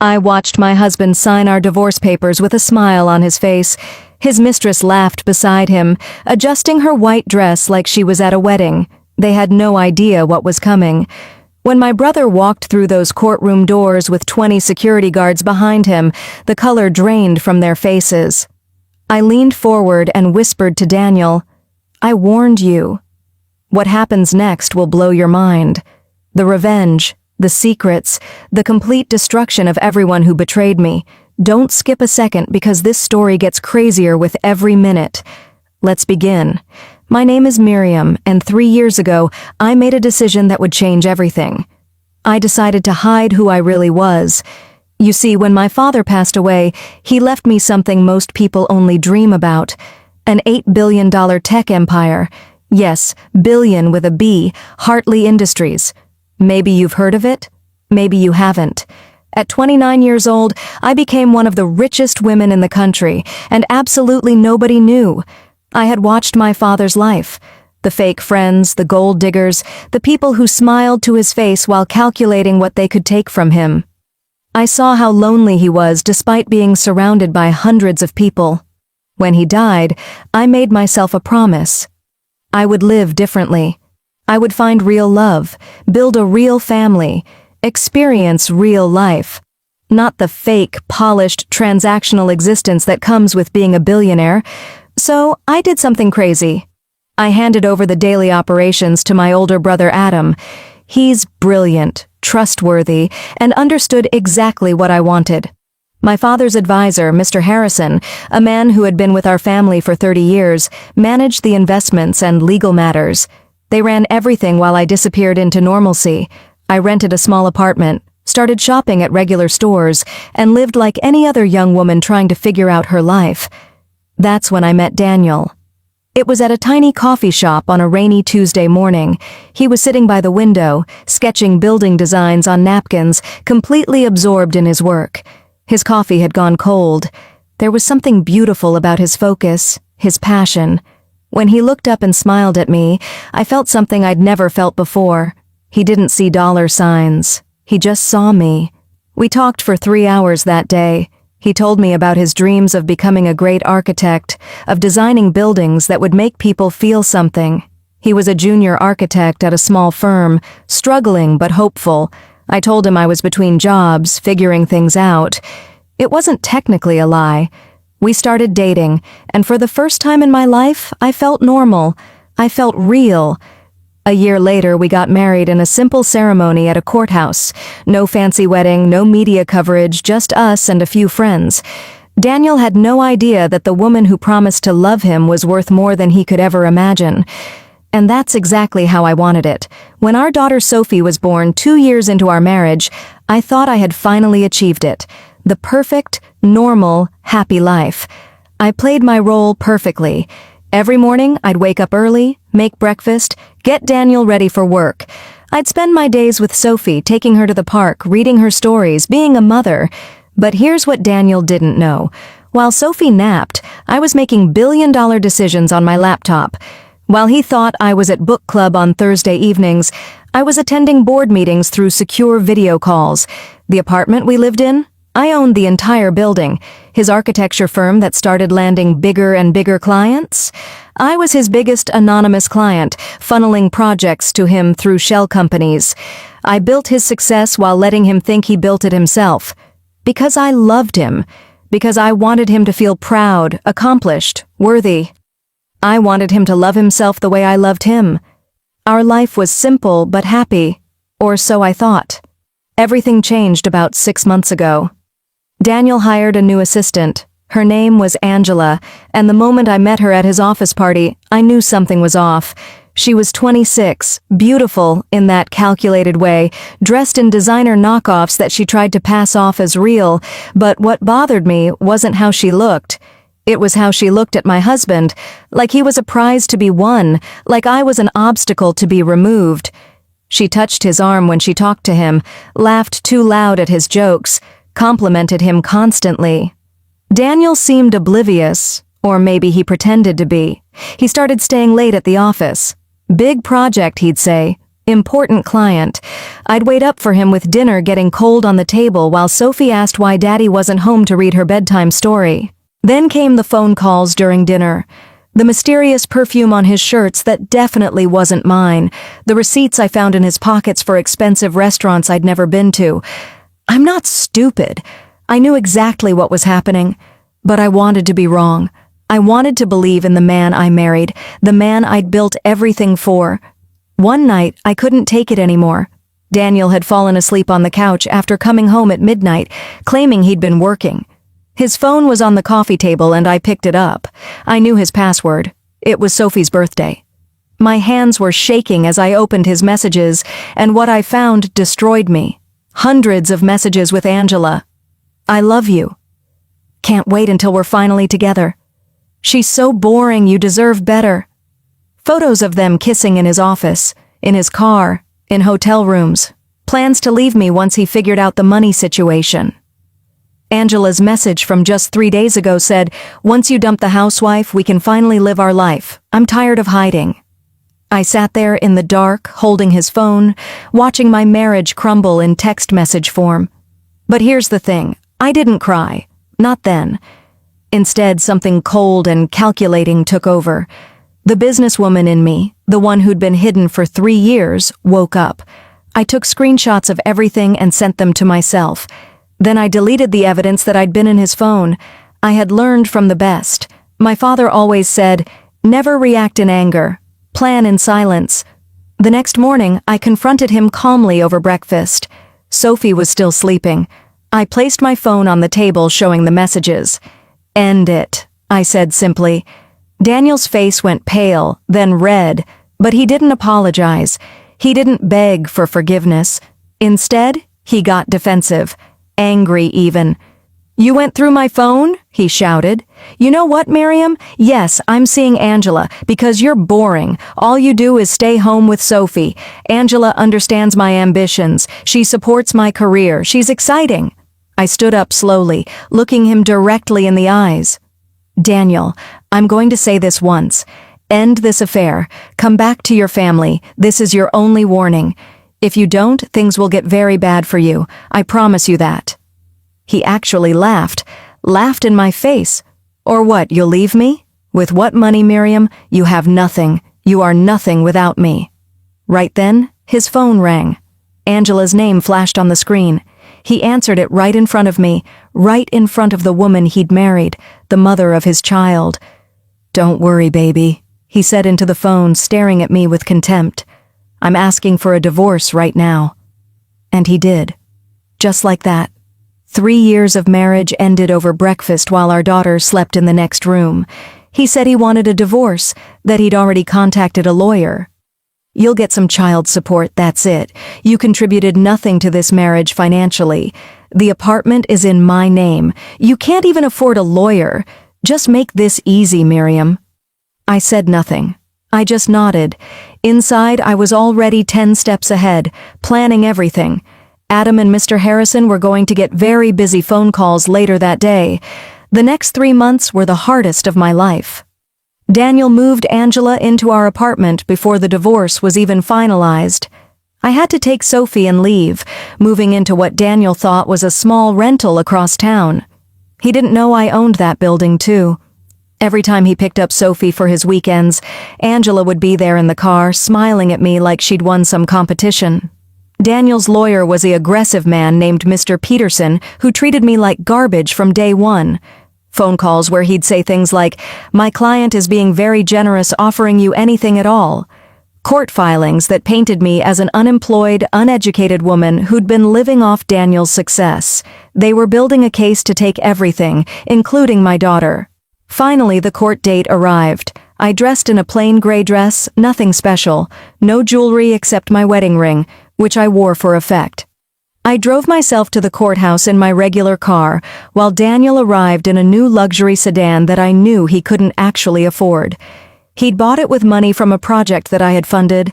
I watched my husband sign our divorce papers with a smile on his face. His mistress laughed beside him, adjusting her white dress like she was at a wedding. They had no idea what was coming. When my brother walked through those courtroom doors with 20 security guards behind him, the color drained from their faces. I leaned forward and whispered to Daniel, "I warned you. What happens next will blow your mind. The revenge, the secrets, the complete destruction of everyone who betrayed me. Don't skip a second because this story gets crazier with every minute. Let's begin. My name is Miriam, and 3 years ago, I made a decision that would change everything. I decided to hide who I really was. You see, when my father passed away, he left me something most people only dream about. An $8 billion tech empire. Yes, billion with a B, Hartley Industries. Maybe you've heard of it, maybe you haven't. At 29 years old, I became one of the richest women in the country, and absolutely nobody knew. I had watched my father's life. The fake friends, the gold diggers, the people who smiled to his face while calculating what they could take from him. I saw how lonely he was despite being surrounded by hundreds of people. When he died, I made myself a promise. I would live differently. I would find real love, build a real family, experience real life. Not the fake, polished, transactional existence that comes with being a billionaire. So I did something crazy. I handed over the daily operations to my older brother Adam. He's brilliant, trustworthy, and understood exactly what I wanted. My father's advisor, Mr. Harrison, a man who had been with our family for 30 years, managed the investments and legal matters. They ran everything while I disappeared into normalcy. I rented a small apartment, started shopping at regular stores, and lived like any other young woman trying to figure out her life. That's when I met Daniel. It was at a tiny coffee shop on a rainy Tuesday morning. He was sitting by the window, sketching building designs on napkins, completely absorbed in his work. His coffee had gone cold. There was something beautiful about his focus, his passion. When he looked up and smiled at me, I felt something I'd never felt before. He didn't see dollar signs. He just saw me. We talked for 3 hours that day. He told me about his dreams of becoming a great architect, of designing buildings that would make people feel something. He was a junior architect at a small firm, struggling but hopeful. I told him I was between jobs, figuring things out. It wasn't technically a lie. We started dating, and for the first time in my life, I felt normal. I felt real. A year later, we got married in a simple ceremony at a courthouse. No fancy wedding, no media coverage, just us and a few friends. Daniel had no idea that the woman who promised to love him was worth more than he could ever imagine. And that's exactly how I wanted it. When our daughter Sophie was born 2 years into our marriage, I thought I had finally achieved it. The perfect, normal, happy life. I played my role perfectly. Every morning, I'd wake up early, make breakfast, get Daniel ready for work. I'd spend my days with Sophie, taking her to the park, reading her stories, being a mother. But here's what Daniel didn't know. While Sophie napped, I was making billion-dollar decisions on my laptop. While he thought I was at book club on Thursday evenings, I was attending board meetings through secure video calls. The apartment we lived in? I owned the entire building. His architecture firm that started landing bigger and bigger clients? I was his biggest anonymous client, funneling projects to him through shell companies. I built his success while letting him think he built it himself. Because I loved him. Because I wanted him to feel proud, accomplished, worthy. I wanted him to love himself the way I loved him. Our life was simple but happy, or so I thought. Everything changed about 6 months ago. Daniel hired a new assistant. Her name was Angela, and the moment I met her at his office party, I knew something was off. She was 26, beautiful in that calculated way, dressed in designer knockoffs that she tried to pass off as real, but what bothered me wasn't how she looked. It was how she looked at my husband, like he was a prize to be won, like I was an obstacle to be removed. She touched his arm when she talked to him, laughed too loud at his jokes, complimented him constantly. Daniel seemed oblivious, or maybe he pretended to be. He started staying late at the office. Big project, he'd say. Important client. I'd wait up for him with dinner getting cold on the table while Sophie asked why Daddy wasn't home to read her bedtime story. Then came the phone calls during dinner. The mysterious perfume on his shirts that definitely wasn't mine. The receipts I found in his pockets for expensive restaurants I'd never been to. I'm not stupid. I knew exactly what was happening. But I wanted to be wrong. I wanted to believe in the man I married, the man I'd built everything for. One night, I couldn't take it anymore. Daniel had fallen asleep on the couch after coming home at midnight, claiming he'd been working. His phone was on the coffee table and I picked it up. I knew his password. It was Sophie's birthday. My hands were shaking as I opened his messages, and what I found destroyed me. Hundreds of messages with Angela. I love you. Can't wait until we're finally together. She's so boring, you deserve better. Photos of them kissing in his office, in his car, in hotel rooms. Plans to leave me once he figured out the money situation. Angela's message from just 3 days ago said, "Once you dump the housewife, we can finally live our life. I'm tired of hiding." I sat there in the dark, holding his phone, watching my marriage crumble in text message form. But here's the thing, I didn't cry. Not then. Instead, something cold and calculating took over. The businesswoman in me, the one who'd been hidden for 3 years, woke up. I took screenshots of everything and sent them to myself. Then I deleted the evidence that I'd been in his phone. I had learned from the best. My father always said, "Never react in anger. Plan in silence." The next morning, I confronted him calmly over breakfast. Sophie was still sleeping. I placed my phone on the table showing the messages. "End it," I said simply. Daniel's face went pale, then red, but he didn't apologize. He didn't beg for forgiveness. Instead, he got defensive. Angry even. "You went through my phone?" he shouted. "You know what, Miriam? Yes, I'm seeing Angela, because you're boring. All you do is stay home with Sophie. Angela understands my ambitions. She supports my career. She's exciting." I stood up slowly, looking him directly in the eyes. "Daniel, I'm going to say this once. End this affair. Come back to your family. This is your only warning. If you don't, things will get very bad for you. I promise you that." He actually laughed in my face. "Or what, you'll leave me? With what money, Miriam? You have nothing. You are nothing without me." Right then, his phone rang. Angela's name flashed on the screen. He answered it right in front of me, right in front of the woman he'd married, the mother of his child. "Don't worry, baby," he said into the phone, staring at me with contempt. "I'm asking for a divorce right now." And he did. Just like that. 3 years of marriage ended over breakfast while our daughter slept in the next room. He said he wanted a divorce, that he'd already contacted a lawyer. "You'll get some child support, that's it. You contributed nothing to this marriage financially. The apartment is in my name. You can't even afford a lawyer. Just make this easy, Miriam." I said nothing. I just nodded. Inside, I was already 10 steps ahead, planning everything. Adam and Mr. Harrison were going to get very busy phone calls later that day. The next 3 months were the hardest of my life. Daniel moved Angela into our apartment before the divorce was even finalized. I had to take Sophie and leave, moving into what Daniel thought was a small rental across town. He didn't know I owned that building too. Every time he picked up Sophie for his weekends, Angela would be there in the car, smiling at me like she'd won some competition. Daniel's lawyer was the aggressive man named Mr. Peterson, who treated me like garbage from day one. Phone calls where he'd say things like, "My client is being very generous, offering you anything at all." Court filings that painted me as an unemployed, uneducated woman who'd been living off Daniel's success. They were building a case to take everything, including my daughter. Finally, the court date arrived. I dressed in a plain gray dress, nothing special, no jewelry except my wedding ring, which I wore for effect. I drove myself to the courthouse in my regular car, while Daniel arrived in a new luxury sedan that I knew he couldn't actually afford. He'd bought it with money from a project that I had funded,